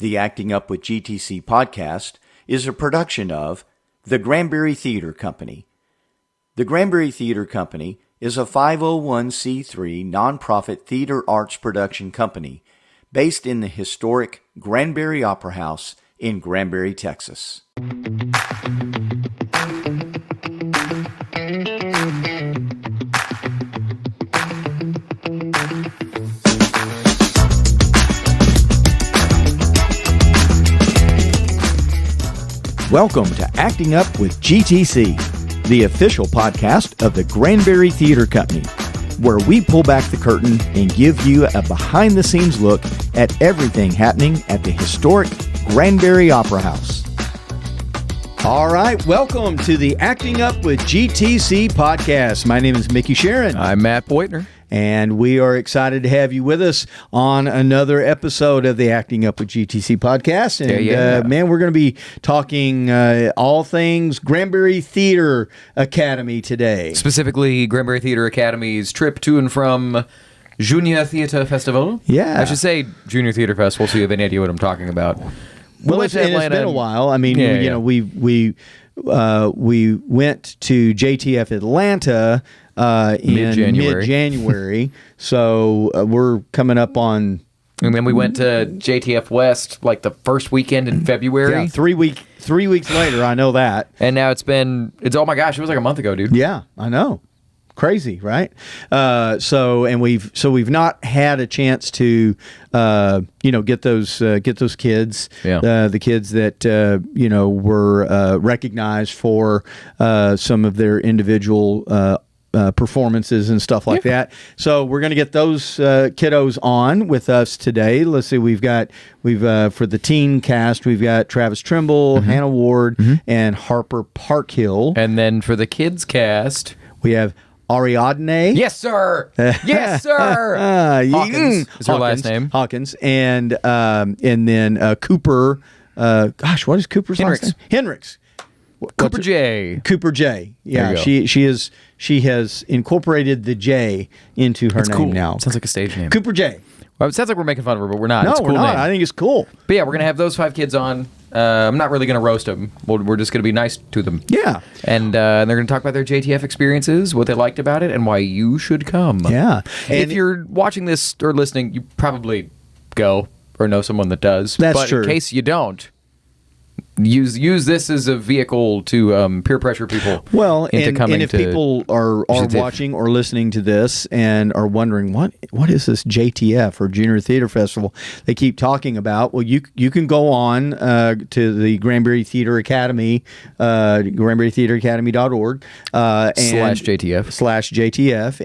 The Acting Up with GTC podcast is a production of the Granbury Theatre Academy. The Granbury Theatre Academy is a 501c3 nonprofit theater arts production company based in the historic Granbury Opera House in Granbury, Texas. Welcome to Acting Up with GTC, the official podcast of the Granbury Theatre Company, where we pull back the curtain and give you a behind-the-scenes look at everything happening at the historic Granbury Opera House. All right, welcome to the Acting Up with GTC podcast. My name is Micky Shearon. I'm Matt Beutner. And we are excited to have you with us on another episode of the Acting Up with GTC podcast. And man, we're going to be talking all things Granbury Theatre Academy today. Specifically, Granbury Theatre Academy's trip to and from Junior Theatre Festival. Yeah. I should say Junior Theatre Festival so you have any idea what I'm talking about. It's been a while. I mean, we went to JTF Atlanta in mid-January. So we're coming up on... And then we went to JTF West like the first weekend in February. Yeah, 3 weeks later, I know that. And now it's oh my gosh, it was like a month ago, dude. Yeah, I know. Crazy, right? So we've not had a chance to get those kids, the kids that were recognized for some of their individual performances and stuff like that. So we're going to get those kiddos on with us today. Let's see, we've for the teen cast, we've got Travis Trimble, Hannah Ward, and Harper Parkhill. And then for the kids cast, we have Ariadne. Yes, sir. Yes, sir. Hawkins is her last name. Hawkins. And then Cooper. What is Cooper's last name? Hendricks. Cooper J. Cooper J. Yeah, she has incorporated the J into her name now. Sounds like a stage name. Cooper J. Well, it sounds like we're making fun of her, but we're not. No, it's a cool we're not. Name. I think it's cool. But yeah, we're going to have those 5 kids on. I'm not really going to roast them. We're just going to be nice to them. Yeah. And they're going to talk about their JTF experiences, what they liked about it, and why you should come. Yeah. And if you're watching this or listening, you probably go or know someone that does. That's true. But in case you don't, use this as a vehicle to peer pressure people. Well, into and coming if to people are watching or listening to this and are wondering what is this JTF or Junior Theatre Festival they keep talking about, well, you can go on to the Granbury Theatre Academy, GranburyTheatreAcademy.org /JTF,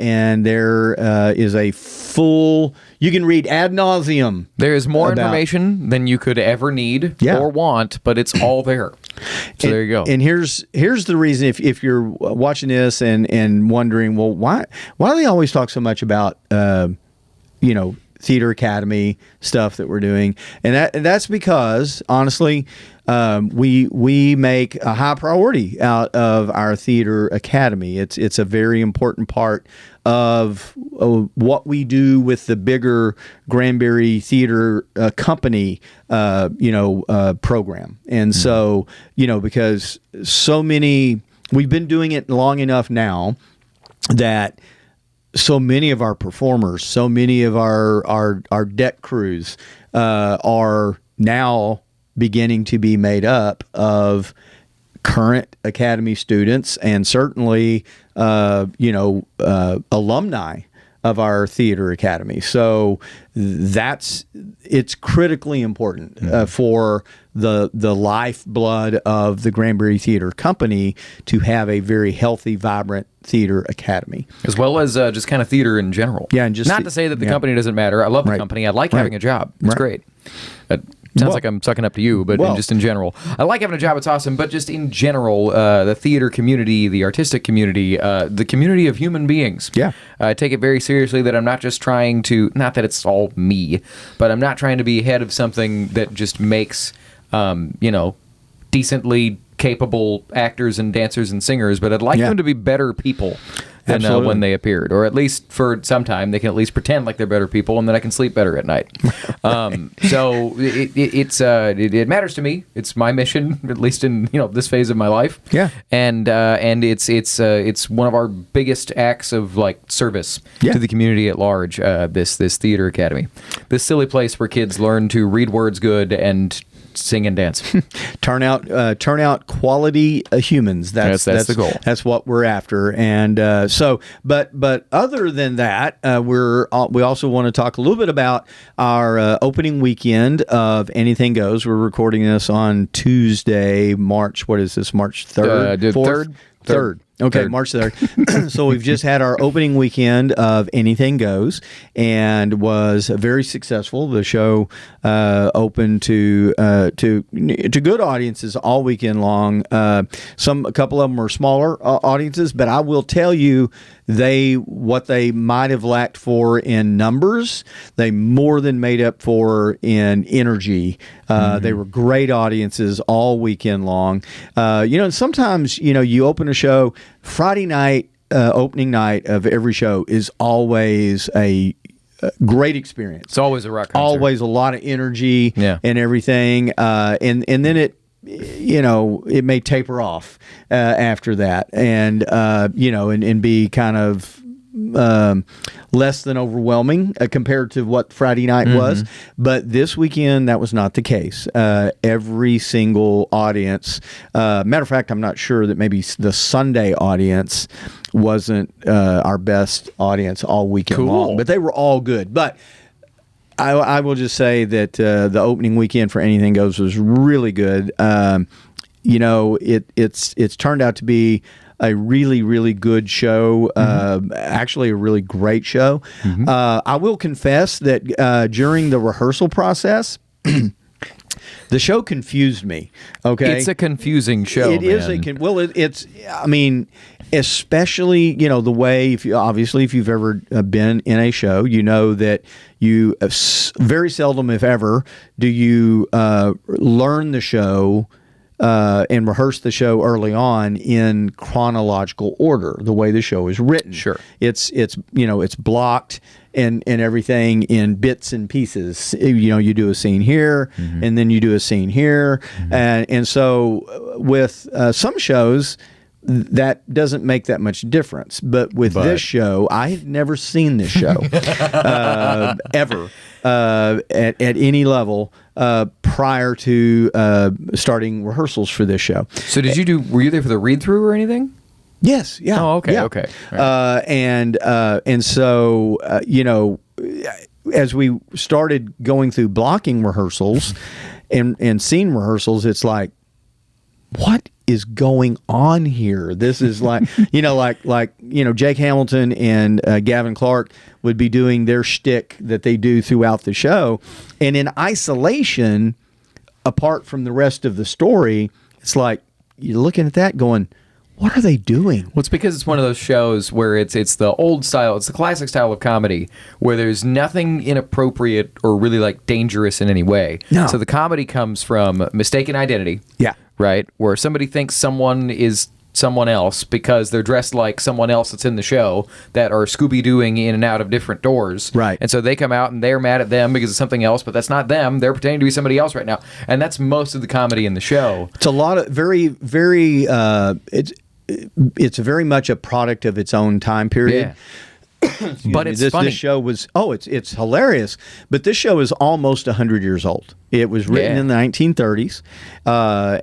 and there is a full. You can read ad nauseum. There is more information than you could ever need or want, but it's all there. So there you go. And here's the reason if you're watching this and wondering, well, why do they always talk so much about Theater Academy stuff that we're doing? And that's because honestly, we make a high priority out of our Theater Academy. It's a very important part of what we do with the bigger Granbury Theatre Company, program. And so, because so many, we've been doing it long enough now that so many of our performers, so many of our deck crews are now beginning to be made up of current Academy students and certainly, alumni of our Theater Academy. So it's critically important for the lifeblood of the Granbury Theatre Company to have a very healthy, vibrant Theater Academy. As well as just kind of theater in general. Yeah, and just not to say that the company doesn't matter. I love the company. I like having a job. It's great. Sounds like I'm sucking up to you, but just in general. I like having a job. It's awesome. But just in general, the theater community, the artistic community, the community of human beings. Yeah. I take it very seriously that I'm not just trying to, not that it's all me, but I'm not trying to be head of something that just makes, decently capable actors and dancers and singers, but I'd like them to be better people. than when they appeared, or at least for some time they can at least pretend like they're better people, and then I can sleep better at night. So it matters to me. It's my mission, at least in this phase of my life. Yeah, and it's one of our biggest acts of service to the community at large. This theater academy, this silly place where kids learn to read words good and sing and dance. turn out quality humans. That's the goal. That's what we're after. And but other than that, we also want to talk a little bit about our opening weekend of Anything Goes. We're recording this on Tuesday, March. What is this? March 3rd, 4th? 3rd. Okay, March 3rd. So we've just had our opening weekend of Anything Goes, and was very successful. The show opened to good audiences all weekend long. A couple of them are smaller audiences, but I will tell you, what they might have lacked for in numbers, they more than made up for in energy. They were great audiences all weekend long. And sometimes you open a show. Friday night, opening night of every show is always a great experience. It's always a rock concert. Always a lot of energy and everything. And then it may taper off after that, and and be kind of less than overwhelming compared to what Friday night was. But this weekend, that was not the case. Every single audience, matter of fact, I'm not sure that maybe the Sunday audience wasn't our best audience all weekend long, but they were all good. But I will just say that the opening weekend for Anything Goes was really good. It's turned out to be a really, really good show, actually a really great show. I will confess that during the rehearsal process, the show confused me. Okay, it's a confusing show. It is it's. I mean, especially the way if you've ever been in a show, you know that you very seldom, if ever, do you learn the show and rehearse the show early on in chronological order, the way the show is written. Sure, it's blocked and everything in bits and pieces. You do a scene here, and then you do a scene here, and so with some shows that doesn't make that much difference. But with this show, I had never seen this show ever at any level prior to starting rehearsals for this show. So were you there for the read-through or anything? Yes. Yeah. Oh, okay. Yeah. Okay. Right. And so as we started going through blocking rehearsals and scene rehearsals, it's like, what is going on here? This is like, Jake Hamilton and Gavin Clark would be doing their shtick that they do throughout the show. And in isolation, apart from the rest of the story, it's like, you're looking at that going, what are they doing? Well, it's because it's one of those shows where it's the old style, it's the classic style of comedy where there's nothing inappropriate or really dangerous in any way. No. So the comedy comes from mistaken identity. Yeah. Right? Where somebody thinks someone is someone else because they're dressed like someone else that's in the show that are Scooby-Dooing in and out of different doors. Right. And so they come out and they're mad at them because it's something else, but that's not them. They're pretending to be somebody else right now. And that's most of the comedy in the show. It's a lot of very, very, it's very much a product of its own time period. Yeah. But it's funny. This show was it's hilarious. But this show is almost 100 years old. It was written in the 1930s,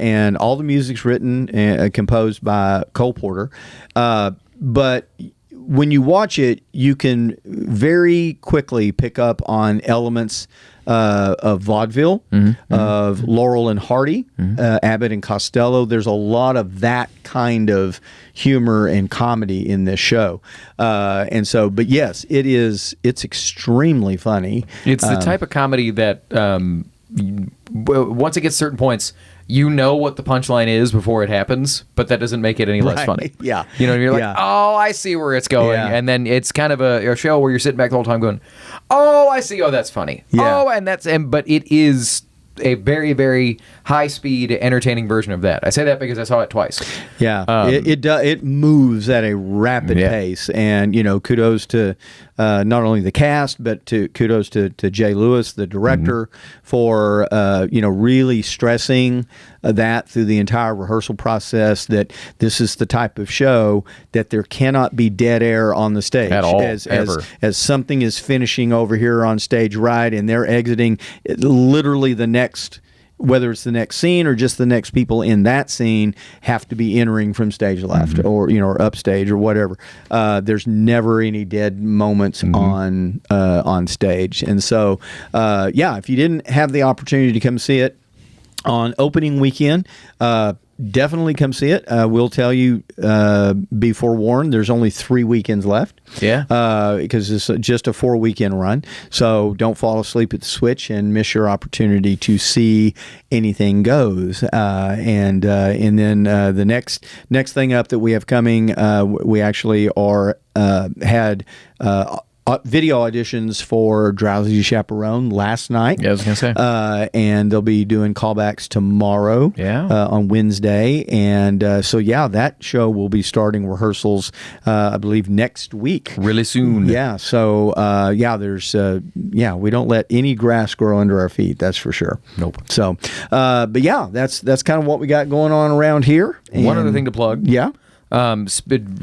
and all the music's written and composed by Cole Porter. But when you watch it, you can very quickly pick up on elements of vaudeville, of Laurel and Hardy, Abbott and Costello. There's a lot of that kind of humor and comedy in this show. And so, but yes, it's extremely funny. It's the type of comedy that once it gets certain points, you know what the punchline is before it happens, but that doesn't make it any less funny. Yeah. You're like, oh, I see where it's going. Yeah. And then it's kind of a show where you're sitting back the whole time going, oh, I see. Oh, that's funny. Yeah. Oh, but it is a very, very high-speed, entertaining version of that. I say that because I saw it twice. Yeah, it moves at a rapid pace, and kudos to not only the cast, but kudos to Jay Lewis, the director, for really stressing that through the entire rehearsal process, that this is the type of show that there cannot be dead air on the stage at all, as something is finishing over here on stage right, and they're exiting literally the next, whether it's the next scene or just the next people in that scene, have to be entering from stage left or upstage or whatever. There's never any dead moments on stage, and so if you didn't have the opportunity to come see it on opening weekend, definitely come see it. We'll tell you, be forewarned, there's only 3 weekends left. Yeah. Because it's just a 4-weekend run. So don't fall asleep at the switch and miss your opportunity to see Anything Goes. And then the next thing up that we have coming, we actually had video auditions for Drowsy Chaperone last night. Yeah, I was going to say. And they'll be doing callbacks tomorrow on Wednesday. And that show will be starting rehearsals, I believe, next week. Really soon. Yeah. So, there's, we don't let any grass grow under our feet. That's for sure. Nope. So, that's kind of what we got going on around here. And one other thing to plug. Yeah.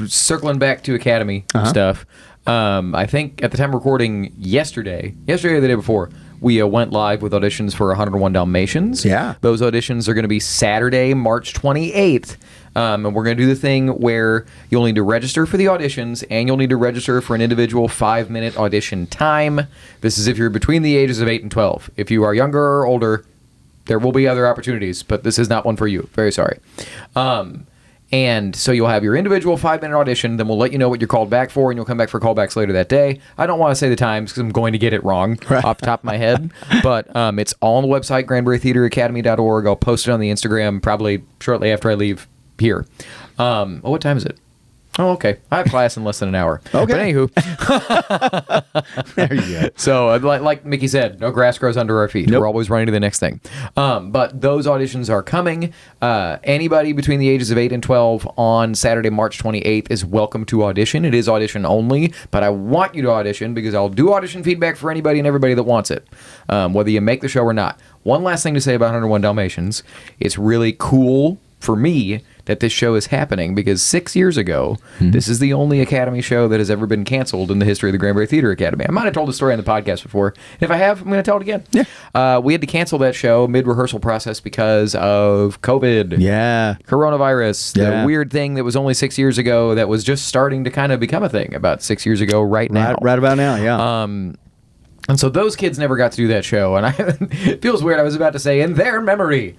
Circling back to Academy stuff. I think at the time of recording yesterday or the day before, we went live with auditions for 101 Dalmatians. Yeah. Those auditions are going to be Saturday, March 28th. And we're going to do the thing where you'll need to register for the auditions, and you'll need to register for an individual 5-minute audition time. This is if you're between the ages of 8 and 12. If you are younger or older, there will be other opportunities, but this is not one for you. Very sorry. And so you'll have your individual 5-minute audition, then we'll let you know what you're called back for, and you'll come back for callbacks later that day. I don't want to say the times because I'm going to get it wrong off the top of my head, but it's all on the website, GranburyTheatreAcademy.org. I'll post it on the Instagram probably shortly after I leave here. What time is it? Oh, okay. I have class in less than an hour. Okay. But anywho. There you go. So, like Micky said, no grass grows under our feet. Nope. We're always running to the next thing. But those auditions are coming. Anybody between the ages of 8 and 12 on Saturday, March 28th is welcome to audition. It is audition only, but I want you to audition because I'll do audition feedback for anybody and everybody that wants it, whether you make the show or not. One last thing to say about 101 Dalmatians. It's really cool for me that this show is happening because 6 years ago, this is the only Academy show that has ever been canceled in the history of the Granbury Theatre Academy. I might have told the story on the podcast before. And if I have, I'm going to tell it again. Yeah. We had to cancel that show mid-rehearsal process because of COVID. Yeah. Coronavirus. The weird thing that was only 6 years ago that was just starting to kind of become a thing about 6 years ago right now. Right about now, yeah. And so those kids never got to do that show. And it feels weird. I was about to say, in their memory.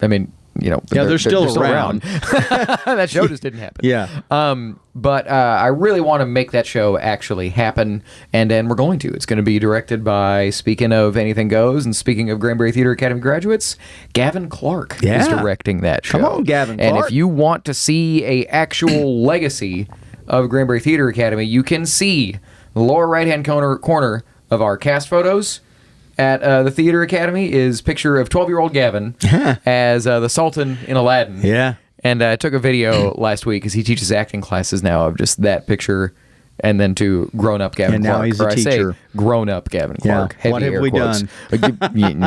I mean... they're still around. That show just didn't happen. Yeah. But I really want to make that show actually happen, and we're going to. It's going to be directed by, speaking of Anything Goes, and speaking of Granbury Theatre Academy graduates, Gavin Clark is directing that show. Come on, Gavin Clark. And if you want to see a actual legacy of Granbury Theatre Academy, you can see the lower right-hand corner of our cast photos at the Theater Academy is picture of 12-year-old Gavin as the Sultan in Aladdin. Yeah. And I took a video last week because he teaches acting classes now of just that picture and then to grown-up Gavin Clark. And now he's a teacher. I say grown-up Gavin Clark. Yeah. What have we done?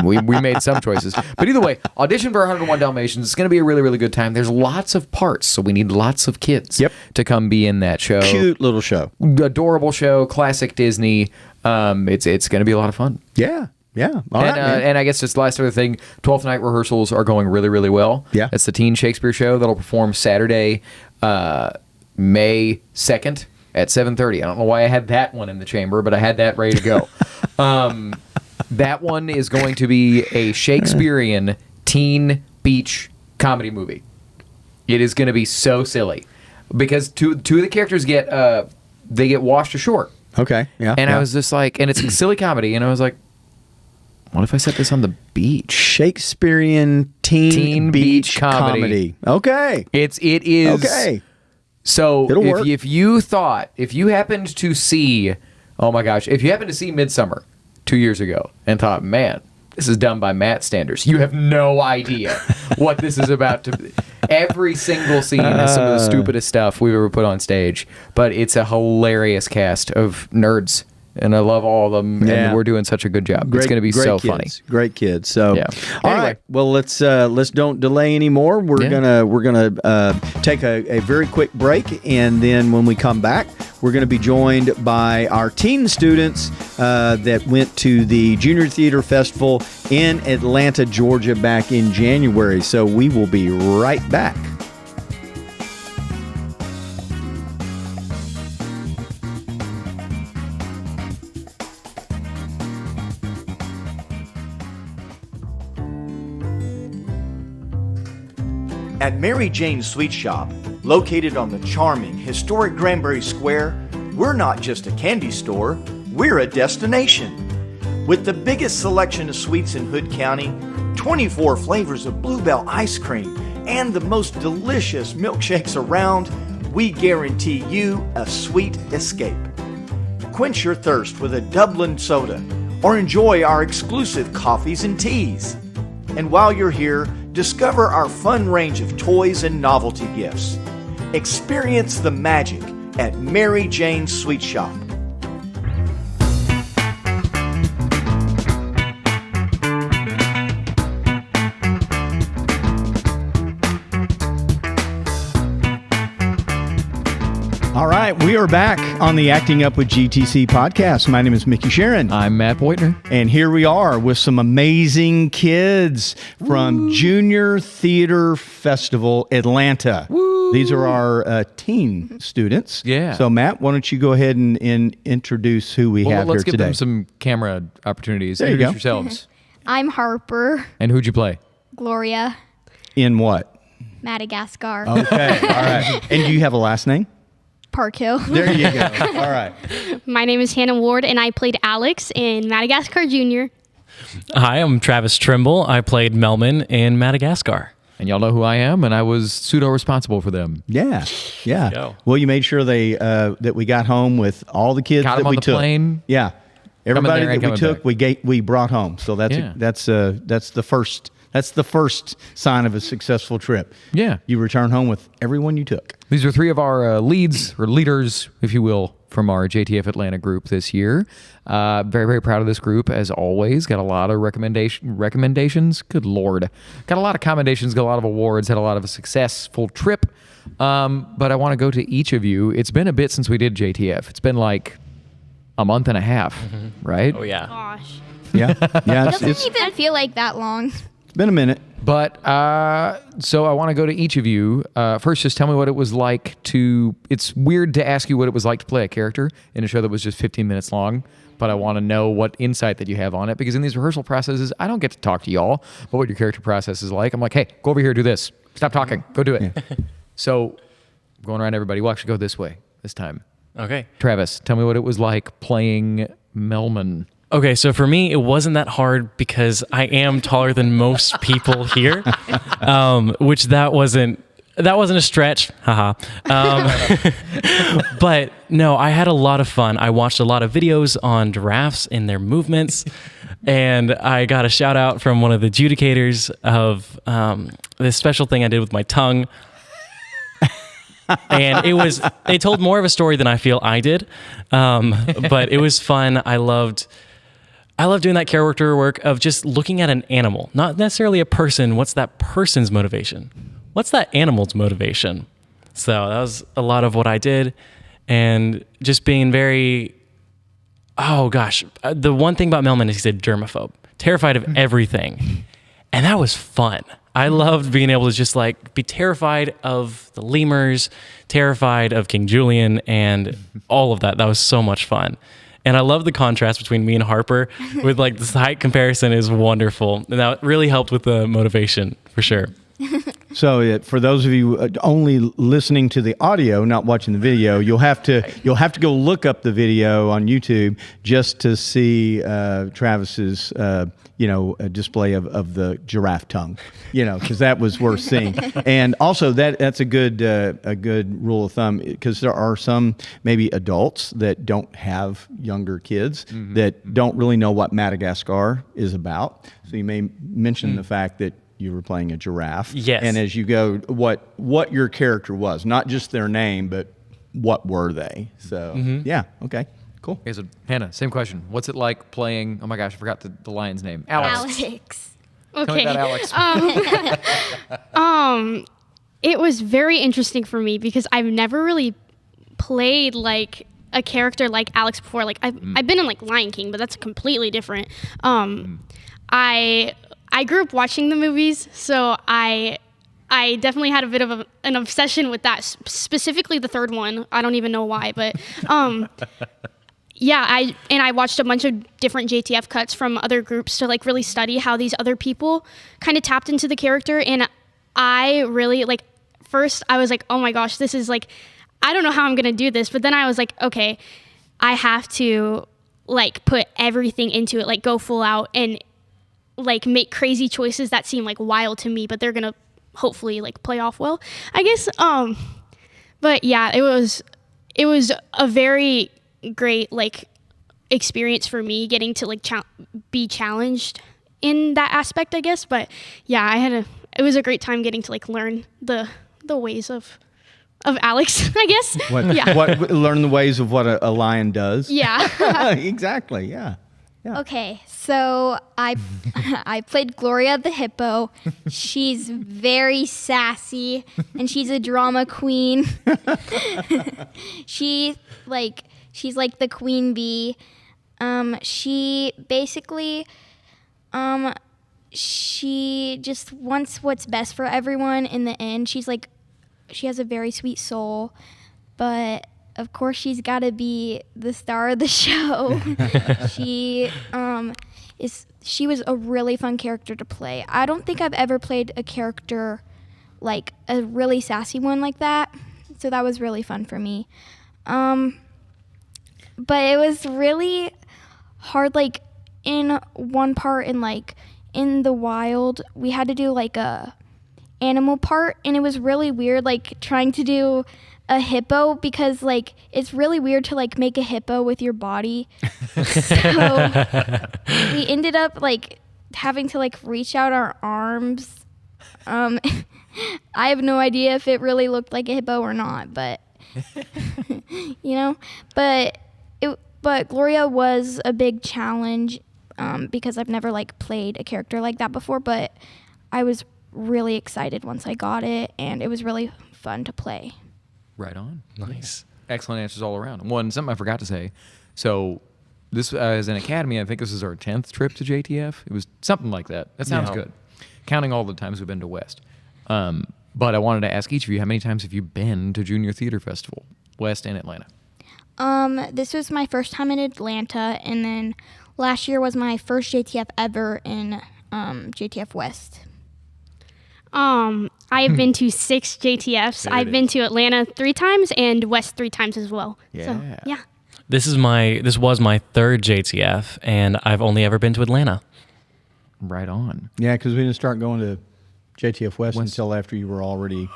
we made some choices. But either way, audition for 101 Dalmatians. It's going to be a really, really good time. There's lots of parts, so we need lots of kids to come be in that show. Cute little show. Adorable show. Classic Disney. It's going to be a lot of fun. Yeah. Yeah. All right, and I guess just last other thing, 12th night rehearsals are going really, really well. Yeah. It's the Teen Shakespeare show that'll perform Saturday, May 2nd at 7:30. I don't know why I had that one in the chamber, but I had that ready to go. That one is going to be a Shakespearean teen beach comedy movie. It is going to be so silly because two of the characters get washed ashore. Okay. Yeah. And I was just like, and it's a silly comedy, and I was like, what if I set this on the beach? Shakespearean teen beach comedy. Okay. It is. Okay. So it'll work. If you happened to see, oh my gosh, if you happened to see Midsummer 2 years ago and thought, man, this is done by Matt standards. You have no idea what this is about to be. Every single scene has some of the stupidest stuff we've ever put on stage, but it's a hilarious cast of nerds. And I love all of them, and we're doing such a good job. It's going to be so funny. Great kids. So, all anyway. right. Well, let's don't delay anymore. We're gonna take a very quick break, and then when we come back, we're going to be joined by our teen students that went to the Junior Theater Festival in Atlanta, Georgia, back in January. So we will be right back. At Mary Jane's Sweet Shop, located on the charming, historic Granbury Square, we're not just a candy store, we're a destination. With the biggest selection of sweets in Hood County, 24 flavors of Bluebell ice cream, and the most delicious milkshakes around, we guarantee you a sweet escape. Quench your thirst with a Dublin soda, or enjoy our exclusive coffees and teas. And while you're here, discover our fun range of toys and novelty gifts. Experience the magic at Mary Jane's Sweet Shop. All right, we are back on the Acting Up with GTC podcast. My name is Micky Shearon. I'm Matt Beutner. And here we are with some amazing kids from Junior Theater Festival, Atlanta. Woo. These are our teen students. Yeah. So, Matt, why don't you go ahead and introduce who we have here today. Let's give them some camera opportunities. There you Introduce go. yourselves. I'm Harper. And who'd you play? Gloria. In what? Madagascar. Okay, all right. And do you have a last name? Park Hill. There you go. All right. My name is Hannah Ward, and I played Alex in Madagascar Jr. Hi, I'm Travis Trimble. I played Melman in Madagascar. And y'all know who I am, and I was pseudo-responsible for them. Yeah. Go. Well, you made sure that we got home with all the kids Got that them on we the took. plane. Yeah. Everybody there and that we coming took, we brought home. So that's the first. That's the first sign of a successful trip. Yeah. You return home with everyone you took. These are three of our leads, or leaders, if you will, from our JTF Atlanta group this year. Very, very proud of this group, as always. Got a lot of recommendations. Good Lord. Got a lot of commendations, got a lot of awards, had a lot of a successful trip. But I want to go to each of you. It's been a bit since we did JTF. It's been like a month and a half, right? Oh, yeah. Gosh. Yeah. Yeah. Doesn't It's even feel like that long. been a minute. But so I want to go to each of you. First, just tell me what it was like to. It's weird to ask you what it was like to play a character in a show that was just 15 minutes long. But I want to know what insight that you have on it, because in these rehearsal processes, I don't get to talk to y'all about what your character process is like. I'm like, hey, go over here, do this. Stop talking. Go do it. Yeah. So going around everybody, we'll actually go this way this time. Okay. Travis, tell me what it was like playing Melman. Okay, so for me, it wasn't that hard because I am taller than most people here, which that wasn't a stretch, haha. But no, I had a lot of fun. I watched a lot of videos on giraffes and their movements, and I got a shout out from one of the adjudicators of this special thing I did with my tongue. And it told more of a story than I feel I did, but it was fun. I loved doing that character work of just looking at an animal, not necessarily a person. What's that person's motivation? What's that animal's motivation? So that was a lot of what I did, and just being very, oh gosh, the one thing about Melman is he's a germaphobe, terrified of everything, and that was fun. I loved being able to just like be terrified of the lemurs, terrified of King Julian, and all of that. That was so much fun. And I love the contrast between me and Harper with like this height comparison is wonderful. And that really helped with the motivation for sure. So for those of you only listening to the audio, not watching the video, you'll have to go look up the video on YouTube just to see Travis's a display of the giraffe tongue, because that was worth seeing. And also that's a good rule of thumb, because there are some maybe adults that don't have younger kids that don't really know what Madagascar is about. So you may mention the fact that you were playing a giraffe. Yes. And as you go, what your character was, not just their name, but what were they? So yeah, okay. Cool. Okay, so Hannah, same question. What's it like playing? Oh my gosh, I forgot the lion's name. Alex. Tell me Okay. about Alex. It was very interesting for me because I've never really played like a character like Alex before. Like I've been in like Lion King, but that's completely different. I grew up watching the movies, so I definitely had a bit of an obsession with that, specifically the third one. I don't even know why, but yeah, I watched a bunch of different JTF cuts from other groups to like really study how these other people kind of tapped into the character, and I really like. First, I was like, oh my gosh, this is like, I don't know how I'm gonna do this, but then I was like, okay, I have to like put everything into it, like go full out and like make crazy choices that seem like wild to me, but they're gonna hopefully like play off well, I guess. But yeah, it was a very great like experience for me, getting to like be challenged in that aspect, I guess. But yeah, it was a great time getting to like learn the ways of Alex, I guess. Learn the ways of what a lion does. Yeah. Exactly. Yeah. Okay, so I played Gloria the Hippo. She's very sassy, and she's a drama queen. She's like the queen bee. She basically, she just wants what's best for everyone in the end. She has a very sweet soul, but of course she's got to be the star of the show. She was a really fun character to play. I don't think I've ever played a character like a really sassy one like that, so that was really fun for me. But it was really hard, like in one part in the wild, we had to do like a animal part, and it was really weird like trying to do a hippo, because like it's really weird to like make a hippo with your body. So we ended up like having to like reach out our arms. I have no idea if it really looked like a hippo or not, but but Gloria was a big challenge, because I've never like played a character like that before, but I was really excited once I got it, and it was really fun to play. Right on. Nice. Excellent answers all around. Something I forgot to say. So this as an academy, I think this is our 10th trip to JTF. It was something like that. That sounds good. Counting all the times we've been to West. But I wanted to ask each of you, how many times have you been to Junior Theater Festival, West and Atlanta? This was my first time in Atlanta, and then last year was my first JTF ever in JTF West. I have been to 6 JTFs. I've been to Atlanta 3 times and West 3 times as well. Yeah. So, yeah. This was my 3rd JTF, and I've only ever been to Atlanta. Right on. Yeah, because we didn't start going to JTF West until after you were already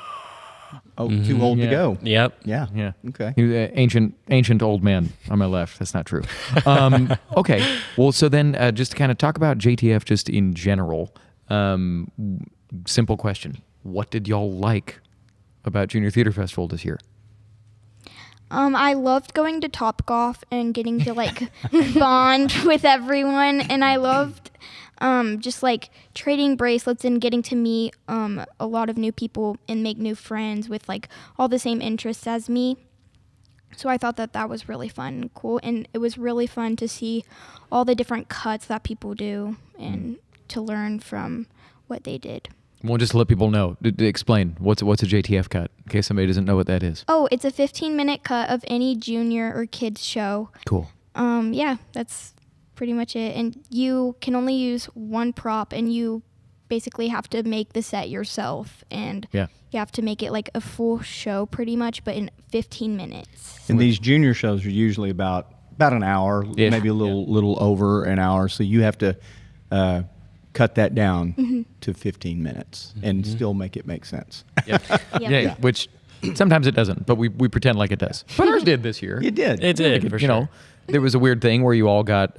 too old to go. Yep. Yeah. Okay. He was an ancient old man on my left. That's not true. Okay. Well, so then just to kind of talk about JTF just in general, simple question. What did y'all like about Junior Theater Festival this year? I loved going to Topgolf and getting to like bond with everyone, and I loved just like trading bracelets and getting to meet a lot of new people and make new friends with like all the same interests as me. So I thought that was really fun and cool, and it was really fun to see all the different cuts that people do and to learn from what they did. Well, just to let people know, explain what's a JTF cut in case somebody doesn't know what that is. Oh, it's a 15-minute cut of any junior or kids show. Cool. Yeah, that's pretty much it. And you can only use one prop, and you basically have to make the set yourself, and you have to make it like a full show pretty much, but in 15 minutes. And these junior shows are usually about an hour, maybe a little over an hour. So you have to cut that down to 15 minutes and still make it make sense. Which sometimes it doesn't, but we pretend like it does. But ours did this year. It did. It did, for sure. There was a weird thing where you all got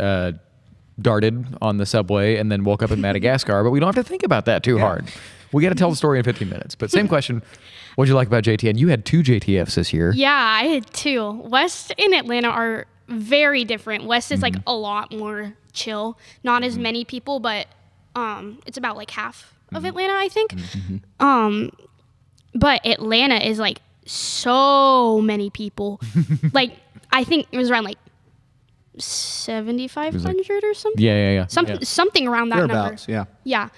darted on the subway and then woke up in Madagascar, but we don't have to think about that too hard. We got to tell the story in 15 minutes. But same question, what'd you like about JTN? You had 2 JTFs this year. Yeah, I had 2. West and Atlanta are very different. West is like a lot more chill, not as many people, but it's about like half of Atlanta, I think. But Atlanta is like so many people. Like I think it was around like 7,500 or something. Something around that number. Yeah.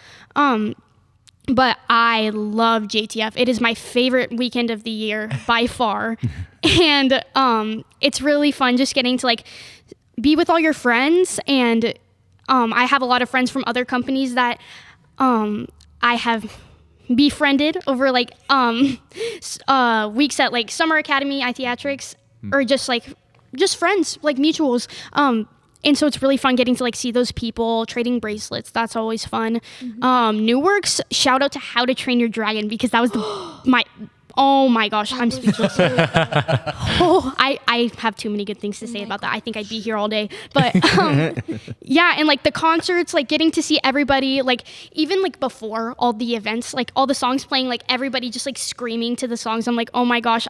But I love JTF. It is my favorite weekend of the year by far. And it's really fun just getting to like be with all your friends. And I have a lot of friends from other companies that I have befriended over like weeks at like Summer Academy, iTheatrics, or just friends, like mutuals. And so it's really fun getting to like see those people, trading bracelets. That's always fun. New Works, shout out to How to Train Your Dragon, because that was oh my gosh, I'm speechless. I have too many good things to say about that. I think I'd be here all day. But yeah, and like the concerts, like getting to see everybody, like even like before all the events, like all the songs playing, like everybody just like screaming to the songs. I'm like, oh my gosh,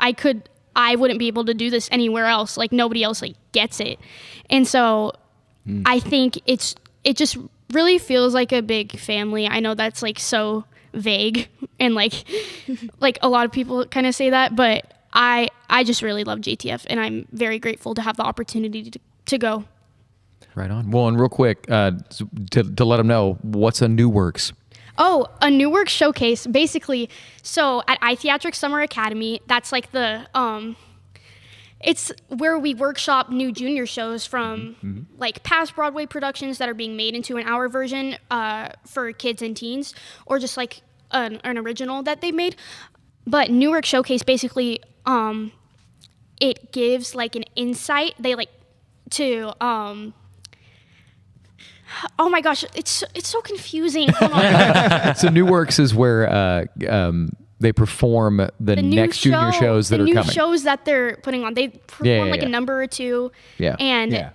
I wouldn't be able to do this anywhere else. Like nobody else like gets it. And so I think it just really feels like a big family. I know that's like so vague and like a lot of people kind of say that, but I just really love JTF, and I'm very grateful to have the opportunity to go. Right on. Well, and real quick, to let them know, what's a New Works? Oh, a New Works showcase. Basically, so at iTheatrics Summer Academy, that's like the it's where we workshop new junior shows from like past Broadway productions that are being made into an hour version for kids and teens, or just like an original that they made. But New Works Showcase, basically, it gives like an insight. They like to oh my gosh, it's so confusing. Hold on. So New Works is where they perform the next junior shows that are coming. The new shows that they're putting on. They perform like a number or two. Yeah. And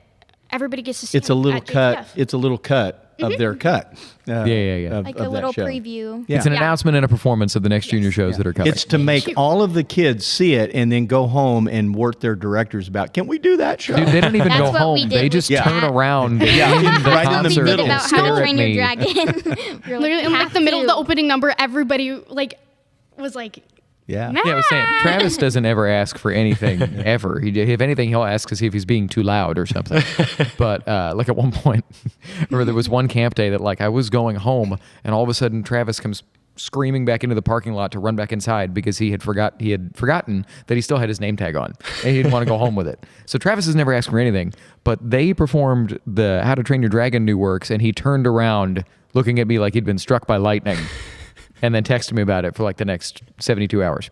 everybody gets to see It's a little cut. JTF. It's a little cut of their cut. Like a little preview. It's an announcement and a performance of the next junior shows that are coming. It's to make all of the kids see it and then go home and work their directors about, can we do that show? Dude, they don't even go home. They just turn around in the right concert in the middle. and stare at me. Literally in like the middle of the opening number, everybody like was like, Yeah, I was saying, Travis doesn't ever ask for anything, ever. If anything, he'll ask to see if he's being too loud or something. But like at one point, or there was one camp day that like I was going home, and all of a sudden Travis comes screaming back into the parking lot to run back inside because he had forgotten that he still had his name tag on, and he didn't want to go home with it. So Travis has never asked for anything, but they performed the How to Train Your Dragon New Works, and he turned around looking at me like he'd been struck by lightning. And then texted me about it for like the next 72 hours.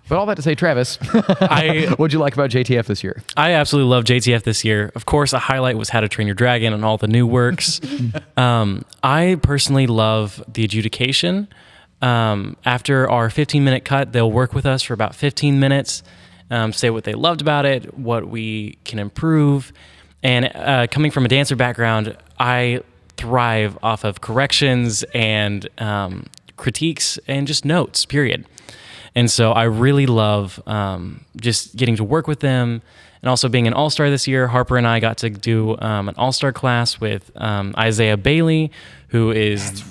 But all that to say, Travis, what'd you like about JTF this year? I absolutely love JTF this year. Of course, a highlight was How to Train Your Dragon and all the new works. I personally love the adjudication. After our 15-minute cut, they'll work with us for about 15 minutes, say what they loved about it, what we can improve. And coming from a dancer background, I thrive off of corrections and critiques and just notes, period. And so I really love just getting to work with them, and also being an all-star this year. Harper and I got to do an all-star class with Isaiah Bailey, who is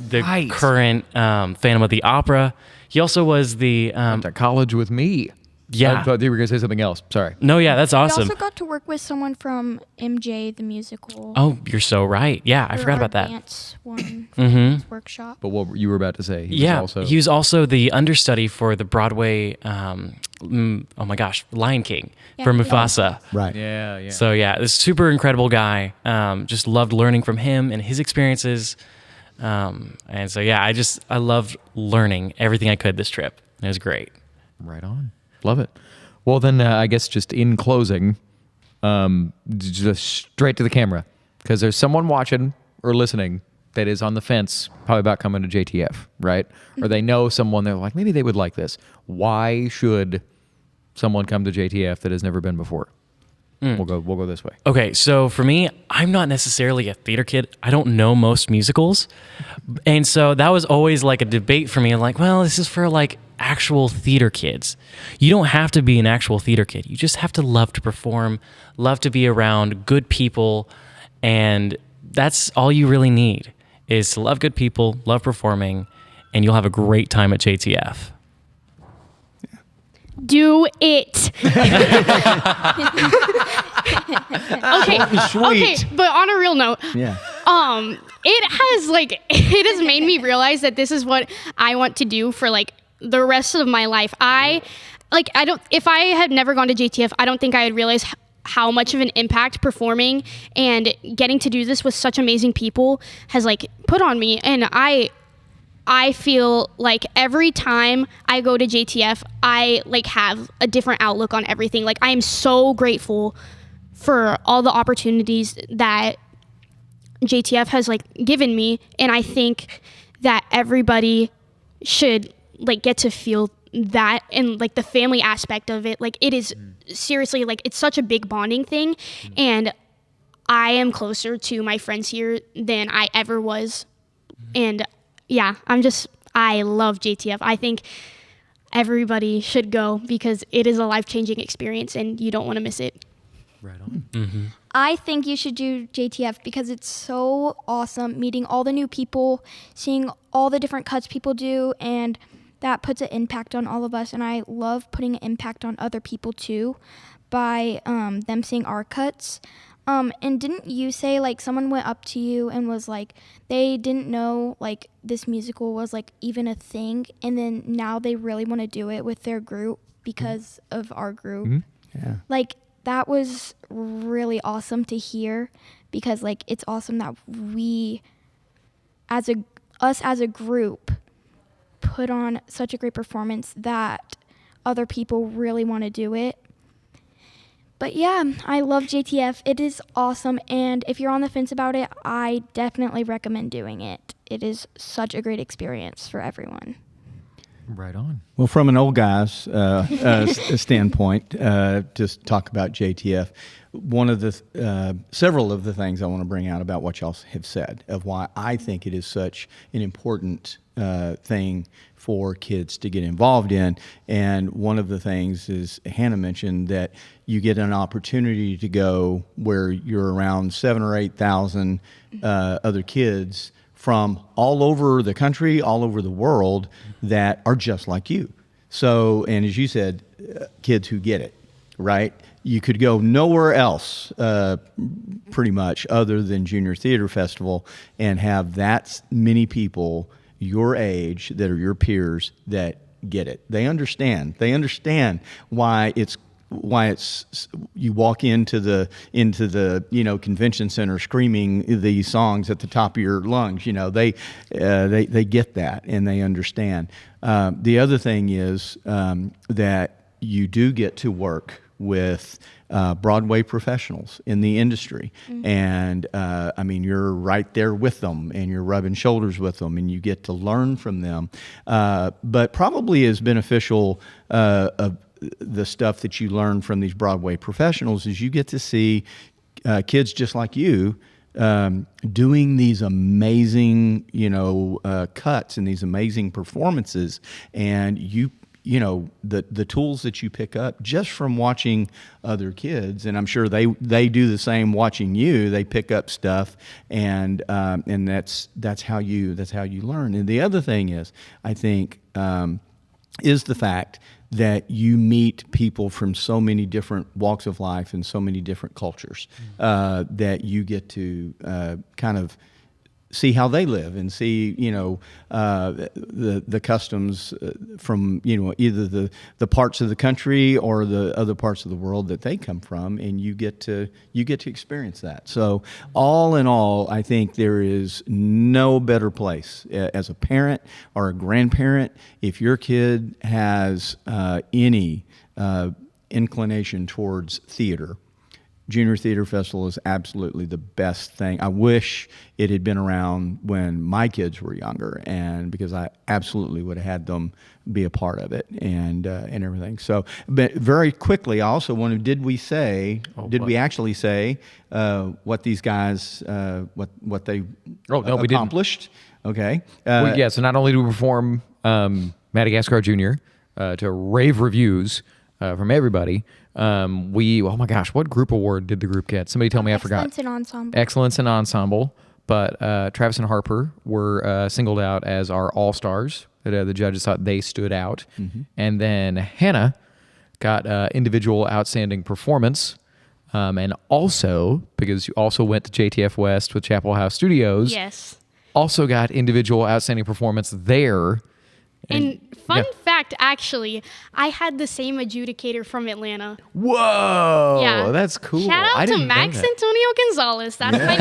current Phantom of the Opera. He also was the... went to college with me. Yeah. I thought you were going to say something else. Sorry. No, yeah, that's awesome. We also got to work with someone from MJ, the musical. Oh, you're so right. Yeah, I forgot about that. Dance one for dance workshop. But what you were about to say. He was also the understudy for the Broadway, Lion King for Mufasa. Right. Yeah. So yeah, this super incredible guy. Just loved learning from him and his experiences. And so, yeah, I loved learning everything I could this trip. It was great. Right on. Love it. Well, then I guess just in closing, just straight to the camera, because there's someone watching or listening that is on the fence probably about coming to JTF, right? Or they know someone, they're like, maybe they would like this. Why should someone come to JTF that has never been before? We'll go this way. Okay, so for me, I'm not necessarily a theater kid. I don't know most musicals. And so that was always like a debate for me. Like, well, this is for like actual theater kids. You don't have to be an actual theater kid. You just have to love to perform, love to be around good people, and that's all you really need is to love good people, love performing, and you'll have a great time at JTF. Do it. Okay, but on a real note, it has made me realize that this is what I want to do for like the rest of my life. If I had never gone to JTF, I don't think I would realize how much of an impact performing and getting to do this with such amazing people has like put on me. And I feel like every time I go to JTF, I like have a different outlook on everything. Like I am so grateful for all the opportunities that JTF has like given me, and I think that everybody should like get to feel that, and like the family aspect of it. Like it is seriously like it's such a big bonding thing, and I am closer to my friends here than I ever was. And yeah, I love JTF. I think everybody should go because it is a life-changing experience and you don't want to miss it. Right on. Mm-hmm. I think you should do JTF because it's so awesome meeting all the new people, seeing all the different cuts people do, and that puts an impact on all of us. And I love putting an impact on other people too by them seeing our cuts. And didn't you say like someone went up to you and was like, they didn't know like this musical was like even a thing, and then now they really want to do it with their group because of our group? Mm-hmm. Yeah. Like that was really awesome to hear, because like it's awesome that we as a group put on such a great performance that other people really want to do it. But yeah, I love JTF. It is awesome. And if you're on the fence about it, I definitely recommend doing it. It is such a great experience for everyone. Right on. Well, from an old guy's standpoint, just talk about JTF. One of the several of the things I want to bring out about what y'all have said of why I think it is such an important thing for kids to get involved in. And one of the things is Hannah mentioned that you get an opportunity to go where you're around 7,000 or 8,000 other kids from all over the country, all over the world that are just like you. So, and as you said, kids who get it, right? You could go nowhere else pretty much other than Junior Theater Festival and have that many people your age that are your peers that get it. They understand. They understand why it's you walk into the convention center screaming these songs at the top of your lungs. They get that and they understand. The other thing is that you do get to work with Broadway professionals in the industry. Mm-hmm. And you're right there with them and you're rubbing shoulders with them and you get to learn from them. But probably as beneficial of the stuff that you learn from these Broadway professionals is you get to see kids just like you doing these amazing, cuts and these amazing performances, and the tools that you pick up just from watching other kids, and I'm sure they do the same watching you. They pick up stuff, and that's how you learn. And the other thing is, I think, is the fact that you meet people from so many different walks of life and so many different cultures that you get to kind of see how they live and see, the customs from, either the parts of the country or the other parts of the world that they come from, and you get to experience that. So all in all, I think there is no better place as a parent or a grandparent if your kid has any inclination towards theater. Junior Theater Festival is absolutely the best thing. I wish it had been around when my kids were younger, and because I absolutely would have had them be a part of it and everything. So, but very quickly, I also wanted, did we actually say what these guys what they accomplished? We didn't. Okay. So not only do we perform Madagascar Jr. To rave reviews from everybody. Oh my gosh, what group award did the group get? Somebody tell me, I forgot. Excellence in Ensemble. Excellence in Ensemble. But Travis and Harper were singled out as our all-stars. The judges thought they stood out. Mm-hmm. And then Hannah got individual outstanding performance. And also, because you also went to JTF West with Chapel House Studios. Yes. Also got individual outstanding performance there. And fun fact, actually, I had the same adjudicator from Atlanta. Whoa! Yeah. That's cool. Shout out to Max Antonio Gonzalez. That's my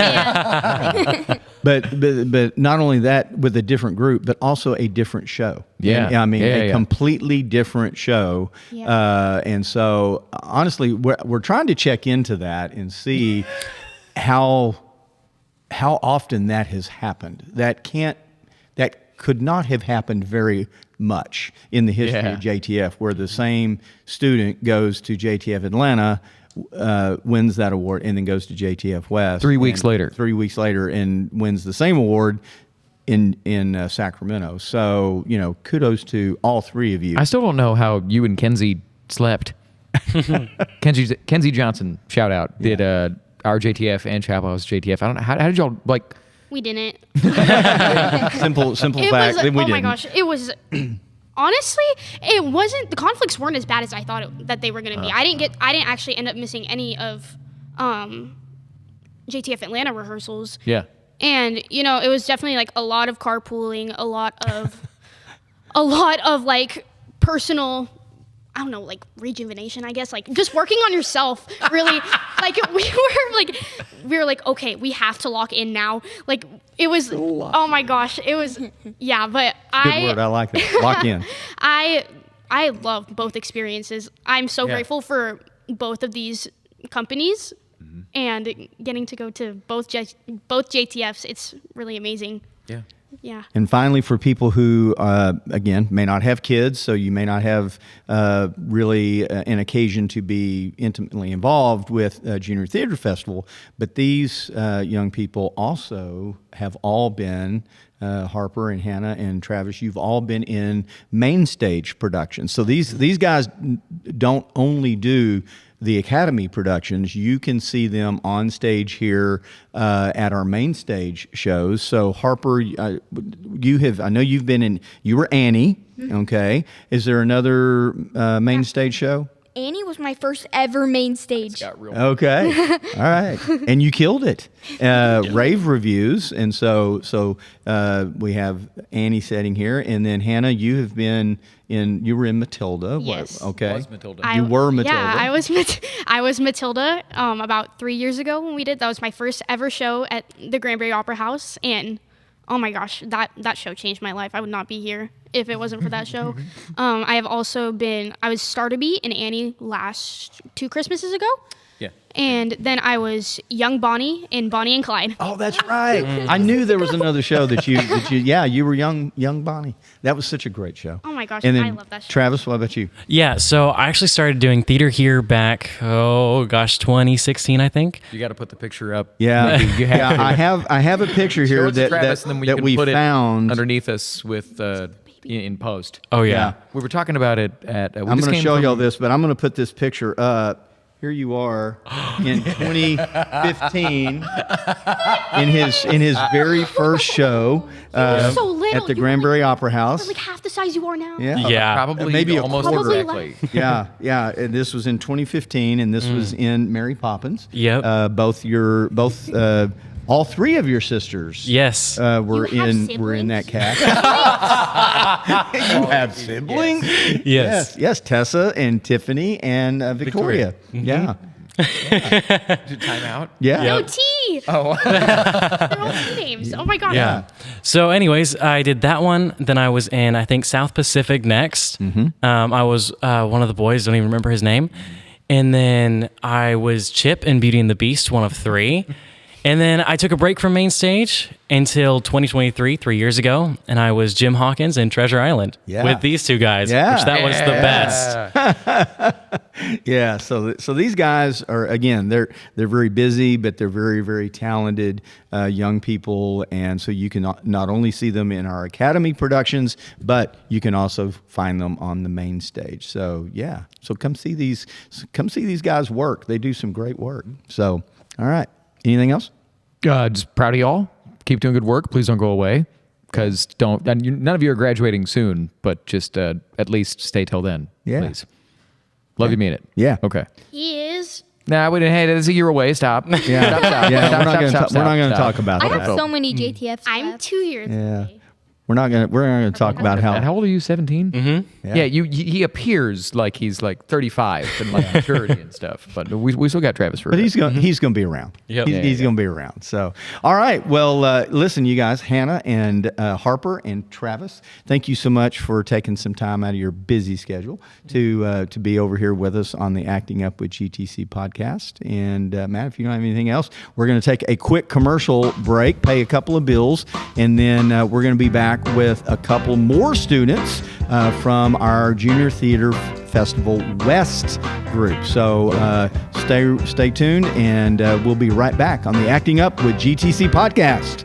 man. But not only that, with a different group, but also a different show. Yeah. A completely different show. Yeah. And so, honestly, we're trying to check into that and see how often that has happened. That could not have happened very much in the history of JTF, where the same student goes to JTF Atlanta, wins that award, and then goes to JTF West 3 weeks later. 3 weeks later, and wins the same award in Sacramento. So, kudos to all three of you. I still don't know how you and Kenzie slept. Kenzie Johnson, shout out, did our JTF and Chapel House JTF. I don't know, how did y'all, like... We didn't. Simple fact. We didn't. My gosh, it was honestly, it wasn't. The conflicts weren't as bad as I thought that they were going to be. I didn't actually end up missing any of JTF Atlanta rehearsals. Yeah. And it was definitely like a lot of carpooling, a lot of like personal, I don't know, like rejuvenation, I guess, like just working on yourself, really. Like we were like, okay, we have to lock in now. Like it was, oh my gosh, it was, yeah. But good word, I like that. Lock in. I love both experiences. I'm so grateful for both of these companies, and getting to go to both JTFs. It's really amazing. Yeah. Yeah. And finally, for people who, again, may not have kids, so you may not have really an occasion to be intimately involved with Junior Theater Festival, but these young people also have all been, Harper and Hannah and Travis, you've all been in main stage productions. So these guys don't only do the Academy productions, you can see them on stage here at our main stage shows. So Harper, I know you've been in, you were Annie, okay. Is there another main stage show? Annie was my first ever main stage. Okay, all right, and you killed it. Rave reviews, and so we have Annie sitting here, and then Hannah, you have been in. You were in Matilda. Yes. Okay. Was Matilda. You were Matilda. Yeah, I was Matilda. About 3 years ago when we did. That was my first ever show at the Granbury Opera House, and oh my gosh, that show changed my life. I would not be here if it wasn't for that show. I was Star-to-Be in Annie last 2 Christmases ago. Yeah. And then I was young Bonnie in Bonnie and Clyde. Oh, that's right. I knew there was another show that you were young Bonnie. That was such a great show. Oh my gosh, and then, I love that show. Travis, what about you? Yeah, so I actually started doing theater here back, 2016, I think. You got to put the picture up. Yeah, I have a picture here that we found underneath us with in post. Oh yeah. We were talking about it at. I'm going to show y'all this, but I'm going to put this picture up. Here you are in 2015 in his very first show so little. at the Granbury Opera House. You're like half the size you are now. Yeah. Probably maybe almost quarter. exactly. Yeah. And this was in 2015, and this was in Mary Poppins. Yep. Both All three of your sisters. Yes. Were You have in that siblings? cast. You have siblings? Yes. Yes. Tessa and Tiffany and Victoria. Yeah. Time out. Yeah. No T. Oh. They're all T names. Oh my god. Yeah. So, anyways, I did that one. Then I was in, I think, South Pacific next. I was one of the boys. Don't even remember his name. And then I was Chip in Beauty and the Beast, one of 3. And then I took a break from main stage until 2023, 3 years ago, and I was Jim Hawkins in Treasure Island with these 2 guys, which that was the best. Yeah. So these guys are, again, they're very busy, but they're very, very talented young people, and so you can not only see them in our Academy productions, but you can also find them on the main stage. So yeah. So come see these guys work. They do some great work. So all right. Anything else? Just proud of y'all. Keep doing good work. Please don't go away, because none of you are graduating soon, but just at least stay till then. Yeah. Please. Love you, mean it. Yeah. Okay. He is. Nah, we didn't. Hey, that's a year away. Stop. Yeah. Stop. Yeah. Stop, We're not stop, going to stop. talk about I that. have so many JTFs. I'm left. 2 years away. We're not going to talk about And how. how old are you? 17? Mm-hmm. Yeah. He appears like he's like 35 and like maturity and stuff, but we still got Travis for. But he's going to be around. Yep. He's going to be around. So, all right. Well, listen, you guys, Hannah and Harper and Travis, thank you so much for taking some time out of your busy schedule to be over here with us on the Acting Up with GTC podcast. And Matt, if you don't have anything else, we're going to take a quick commercial break, pay a couple of bills, and then we're going to be back with a couple more students from our Junior Theater Festival West group. So stay tuned, and we'll be right back on the Acting Up with GTC podcast.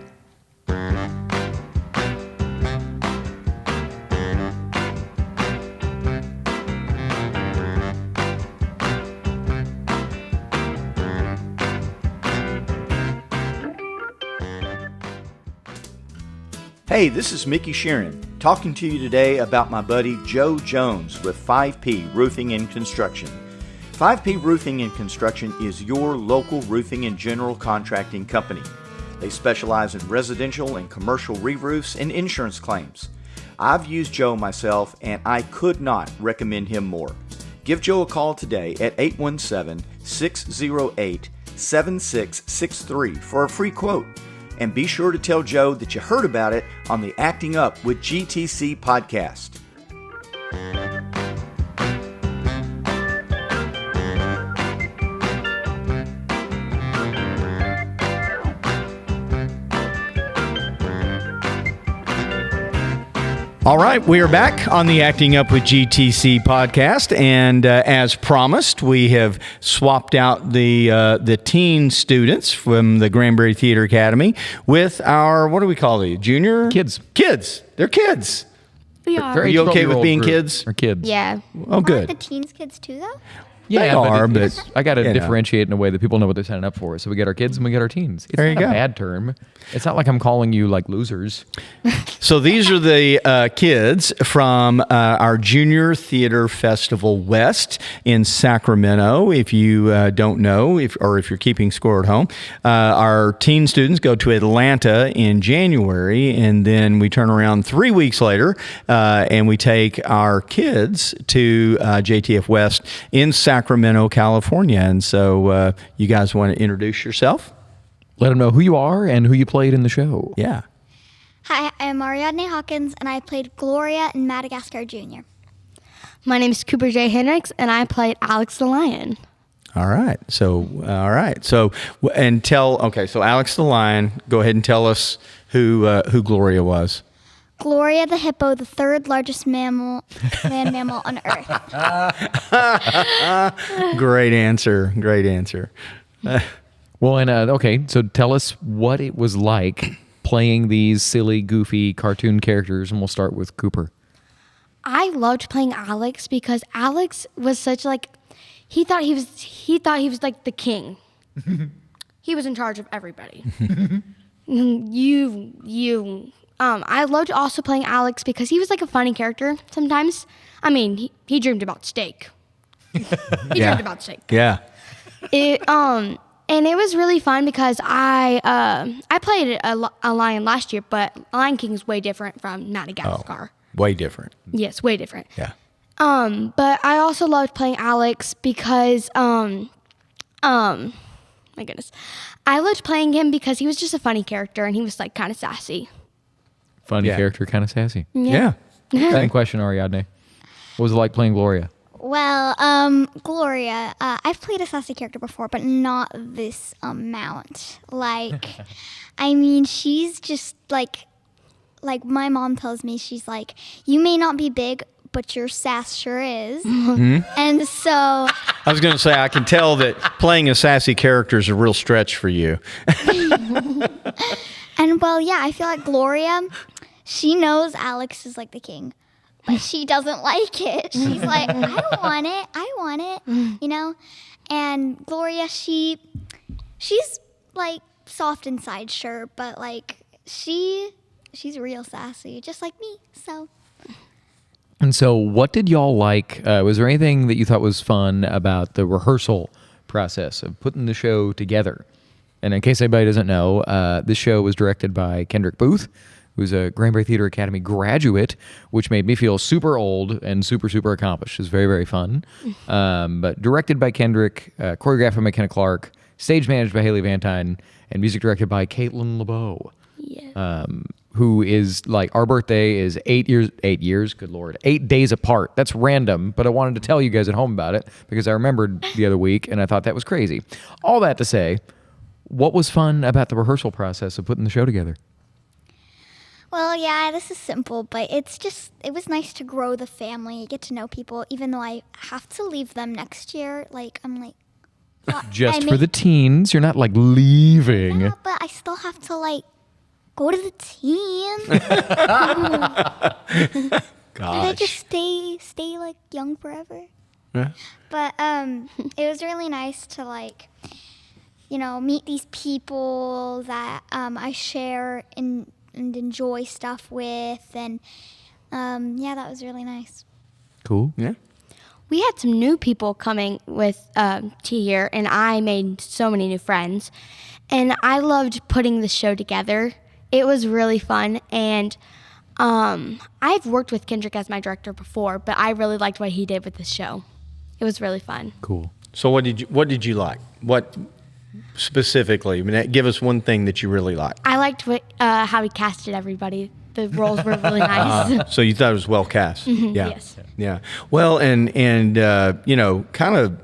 Hey, this is Micky Shearon, talking to you today about my buddy Joe Jones with 5P Roofing and Construction. 5P Roofing and Construction is your local roofing and general contracting company. They specialize in residential and commercial re-roofs and insurance claims. I've used Joe myself, and I could not recommend him more. Give Joe a call today at 817-608-7663 for a free quote. And be sure to tell Joe that you heard about it on the Acting Up with GTC podcast. All right, we are back on the Acting Up with GTC podcast, and as promised, we have swapped out the teen students from the Granbury Theatre Academy with our, what do we call these? Junior? Kids. Kids. They're kids. We are. Are you okay with 12-year-old being group kids? Or kids? Yeah. Oh, good. Aren't the teens kids too, though? Yeah, They are, but it's- I got to you know. differentiate in a way that people know what they're signing up for. So we get our kids and we get our teens. It's There you not a go. bad term. It's not like I'm calling you like losers. So these are the kids from our Junior Theater Festival West in Sacramento. If you don't know, if you're keeping score at home, our teen students go to Atlanta in January, and then we turn around 3 weeks later, and we take our kids to JTF West in Sacramento, California. And so you guys want to introduce yourself? Let them know who you are and who you played in the show. Yeah. Hi, I'm Ariadne Hawkins, and I played Gloria in Madagascar Jr. My name is Cooper J. Hendricks, and I played Alex the Lion. All right. So, and so Alex the Lion, go ahead and tell us who Gloria was. Gloria the Hippo, the third largest land mammal on Earth. Great answer. Well, and okay, so tell us what it was like playing these silly, goofy cartoon characters, and we'll start with Cooper. I loved playing Alex because Alex was such he thought he was like the king. He was in charge of everybody. I loved also playing Alex because he was like a funny character sometimes. I mean, he dreamed about steak. He dreamed about steak. Yeah. And it was really fun because I played a lion last year, but Lion King is way different from Madagascar. Way different. Yes, way different. Yeah. But I also loved playing Alex because my goodness, I loved playing him because he was just a funny character and he was like kind of sassy. Funny character, kind of sassy. Yeah. Same question, Ariadne. What was it like playing Gloria? Well, Gloria, I've played a sassy character before, but not this amount. Like, I mean, she's just like my mom tells me, she's like, you may not be big, but your sass sure is. Mm-hmm. And so I was going to say, I can tell that playing a sassy character is a real stretch for you. And well, yeah, I feel like Gloria, she knows Alex is like the king, but she doesn't like it. She's like, I want it, you know? And Gloria, she's like soft inside, sure, but like she's real sassy, just like me, so. And so what did y'all like? Was there anything that you thought was fun about the rehearsal process of putting the show together? And in case anybody doesn't know, this show was directed by Kendrick Booth, who's a Granbury Theatre Academy graduate, which made me feel super old and super, super accomplished. It was very, very fun. But directed by Kendrick, choreographed by McKenna Clark, stage managed by Haley Vantine, and music directed by Caitlin LeBeau. Yeah. Who is like, our birthday is 8 years, good Lord, 8 days apart. That's random, but I wanted to tell you guys at home about it because I remembered the other week and I thought that was crazy. All that to say, what was fun about the rehearsal process of putting the show together? Well, yeah, this is simple, but it was nice to grow the family, get to know people, even though I have to leave them next year. Like, I'm like, well, just for the teens, you're not like leaving. No, but I still have to like go to the team. Gosh. And I just stay like young forever. Yeah. But it was really nice to like, you know, meet these people that I share and enjoy stuff with, and yeah, that was really nice. Cool. Yeah. We had some new people coming with to here, and I made so many new friends. And I loved putting the show together. It was really fun, and I've worked with Kendrick as my director before, but I really liked what he did with the show. It was really fun. Cool. So what did you like? What specifically? I mean, give us one thing that you really liked. I liked how he casted everybody. The roles were really nice. So you thought it was well cast? Mm-hmm, Yeah. yes. Yeah. Well, and you know, kind of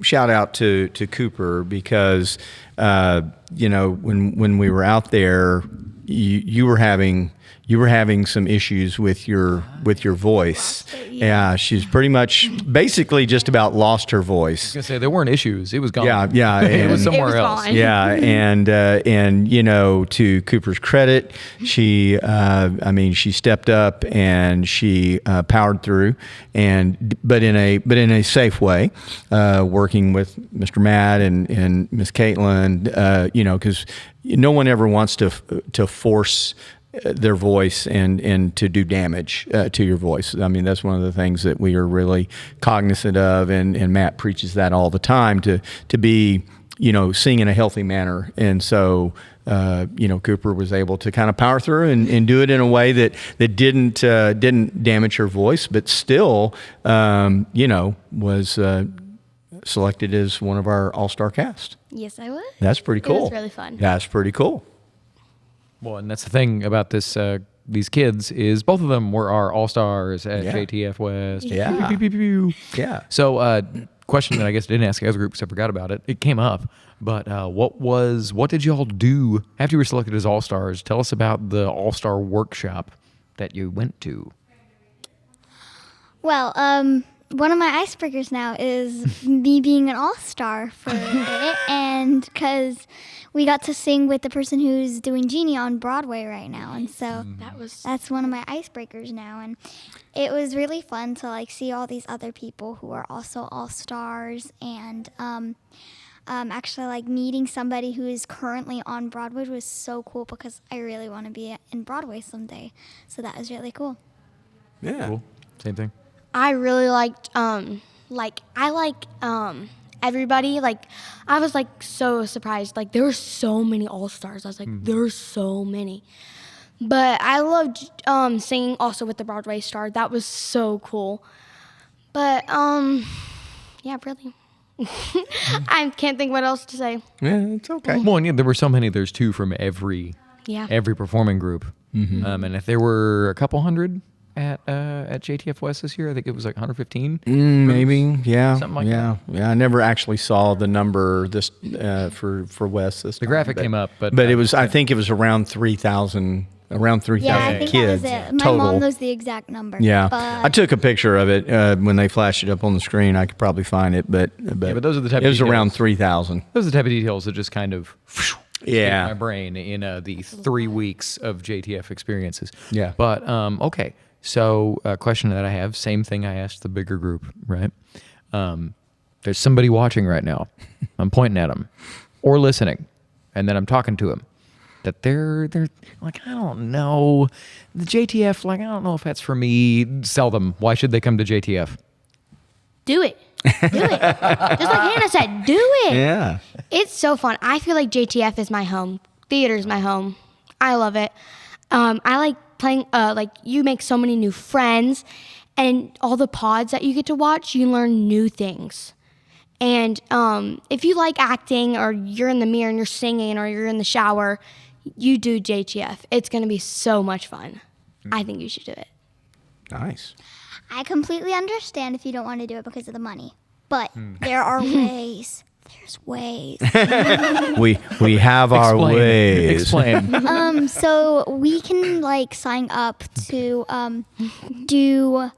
shout out to Cooper because you know, when we were out there, you were having some issues with your voice. Yeah, she's pretty much basically just about lost her voice. I was gonna say there weren't issues; it was gone. Yeah, it was somewhere else. Gone. Yeah, and you know, to Cooper's credit, she stepped up and she powered through, but in a safe way, working with Mr. Matt and Miss Caitlin, you know, because no one ever wants to force their voice and to do damage to your voice. I mean, that's one of the things that we are really cognizant of, and Matt preaches that all the time, to be, you know, sing in a healthy manner. And so, you know, Cooper was able to kind of power through and do it in a way that didn't damage her voice, but still, you know, was selected as one of our all-star cast. Yes, I was. That's pretty cool. It was really fun. That's pretty cool. Well, and that's the thing about these kids is both of them were our all-stars at JTF West. Yeah. Pew, pew, pew, pew. Yeah. So, question that I guess I didn't ask as a group because I forgot about it. It came up, but what did y'all do after you were selected as all-stars? Tell us about the all-star workshop that you went to. Well, one of my icebreakers now is me being an all-star for it, and because we got to sing with the person who's doing Genie on Broadway right now, and so that's one of my icebreakers now, and it was really fun to like see all these other people who are also all-stars, and actually like meeting somebody who is currently on Broadway was so cool because I really want to be in Broadway someday, so that was really cool. Yeah. Cool. Same thing. I really liked everybody. Like, I was like so surprised. Like, there were so many all-stars. I was like, there's so many. But I loved singing also with the Broadway star. That was so cool. But yeah, really. I can't think what else to say. Yeah, it's okay. Well, and yeah, there were so many. There's 2 from every performing group. And if there were a couple hundred at JTF West this year, I think it was like 115. Maybe, yeah, something like that. Yeah, I never actually saw the number this for West this. The graphic came up, but it was. I think it was around 3,000. Around 3,000 Yeah, I think kids that was it. My total. mom knows the exact number. Yeah, but I took a picture of it when they flashed it up on the screen. I could probably find it, but those are the type. It was of around 3,000. Those are the type of details that just kind of hit my brain in the 3 weeks of JTF experiences. Yeah. But okay, so a question that I have, same thing I asked the bigger group, right? There's somebody watching right now. I'm pointing at them or listening, and then I'm talking to them. That they're like, I don't know, the JTF, like, I don't know if that's for me. Sell them. Why should they come to JTF? Do it. Do it. Just like Hannah said, do it. Yeah. It's so fun. I feel like JTF is my home. Theater is my home. I love it. I like playing, like, you make so many new friends, and all the pods that you get to watch, you learn new things. And if you like acting, or you're in the mirror and you're singing, or you're in the shower, you do JTF. It's going to be so much fun. I think you should do it. Nice. I completely understand if you don't want to do it because of the money, but there are ways. There's ways. We have our ways. Explain. So we can like sign up to do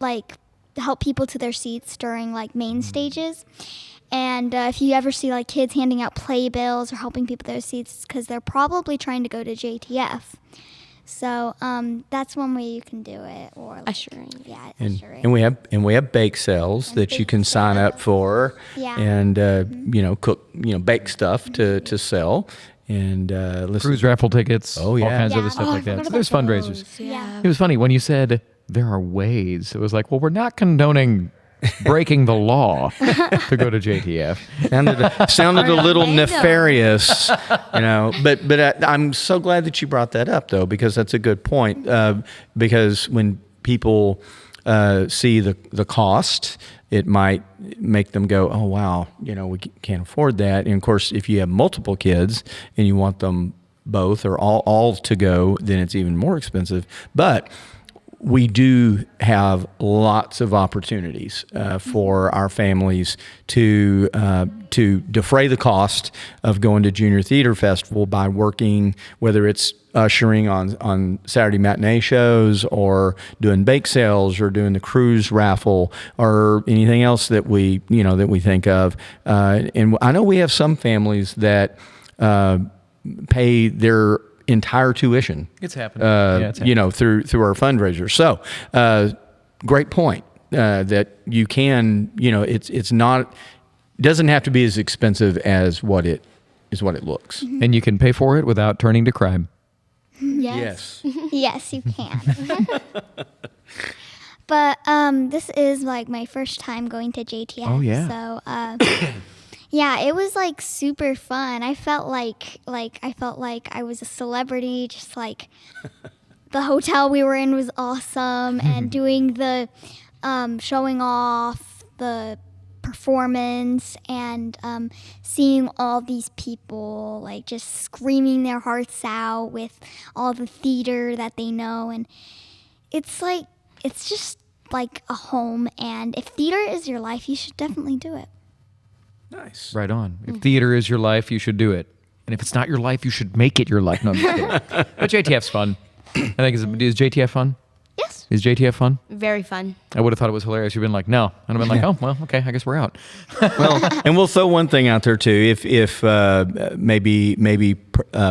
like help people to their seats during like main stages. And if you ever see like kids handing out playbills or helping people to their seats, it's because they're probably trying to go to JTF. So that's one way you can do it. Or like, ushering. Yeah, And ushering. we have bake sales that you can sign up for. Yeah. And cook bake stuff to sell. And listen. Cruise raffle tickets. Oh, yeah. All kinds of Yeah. other stuff Oh, like I that. forgot So there's about fundraisers. those. Yeah. It was funny when you said there are ways. It was like, well, we're not condoning breaking the law to go to JTF. Sounded a little nefarious, But I'm so glad that you brought that up, though, because that's a good point. Because when people see the cost, it might make them go, "Oh wow, we can't afford that." And of course, if you have multiple kids and you want them both or all to go, then it's even more expensive. But we do have lots of opportunities for our families to defray the cost of going to Junior Theater Festival by working, whether it's ushering on Saturday matinee shows or doing bake sales or doing the cruise raffle or anything else that we think of. And I know we have some families that pay their entire tuition. It's happening. It's happening. Through our fundraiser. So, great point. That you can, it's not, doesn't have to be as expensive as what it looks. And you can pay for it without turning to crime. Yes. Yes, you can. But this is like my first time going to JTF. Oh, yeah. So yeah, it was like super fun. I felt like I was a celebrity. Just like the hotel we were in was awesome, and doing the showing off the performance and seeing all these people like just screaming their hearts out with all the theater that they know, and it's just like a home. And if theater is your life, you should definitely do it. Nice. Right on. If theater is your life, you should do it. And if it's not your life, you should make it your life. No, I'm just kidding. But JTF's fun. I think is JTF fun? Yes. Is JTF fun? Very fun. I would have thought it was hilarious. You've been like, no. And I've been like, oh, well, okay, I guess we're out. Well, and we'll throw one thing out there too. If maybe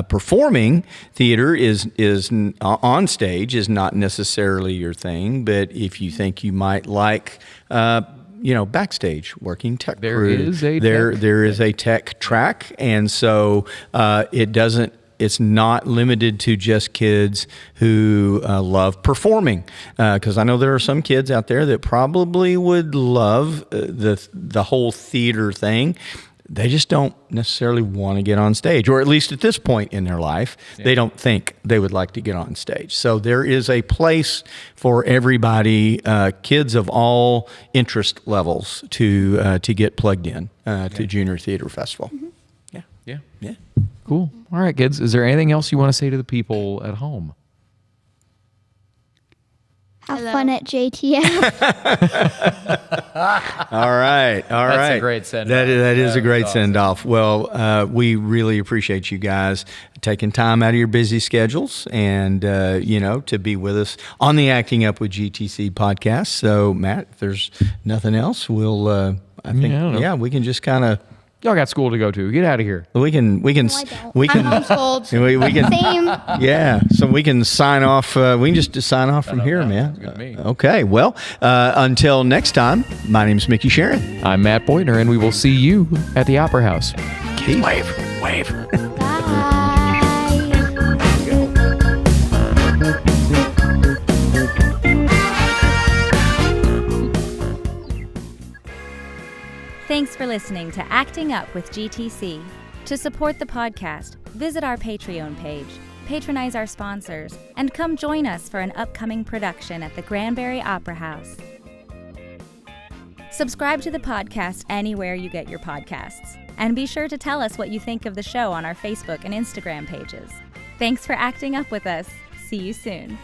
performing theater is on stage is not necessarily your thing, but if you think you might like backstage working tech crew, there is a tech track, and so it doesn't it's not limited to just kids who love performing, because I know there are some kids out there that probably would love the whole theater thing. They just don't necessarily want to get on stage, or at least at this point in their life, they don't think they would like to get on stage. So there is a place for everybody, kids of all interest levels, to get plugged in to Junior Theater Festival. Mm-hmm. Yeah. Cool. All right, kids. Is there anything else you want to say to the people at home? Have fun at JTF. All right. That's a great send-off. That is a great send-off. Well, we really appreciate you guys taking time out of your busy schedules and, to be with us on the Acting Up with GTC podcast. So, Matt, if there's nothing else, we'll, I think, we can just kind of... Y'all got school to go to. Get out of here. We can. I'm homeschooled. We can. Same. Yeah. So we can sign off. We can just sign off from here, man. Good to me. Okay. Well, until next time, my name is Micky Shearon. I'm Matt Beutner, and we will see you at the Opera House. Keith. Wave. Thanks for listening to Acting Up with GTC. To support the podcast, visit our Patreon page, patronize our sponsors, and come join us for an upcoming production at the Granbury Opera House. Subscribe to the podcast anywhere you get your podcasts, and be sure to tell us what you think of the show on our Facebook and Instagram pages. Thanks for acting up with us. See you soon.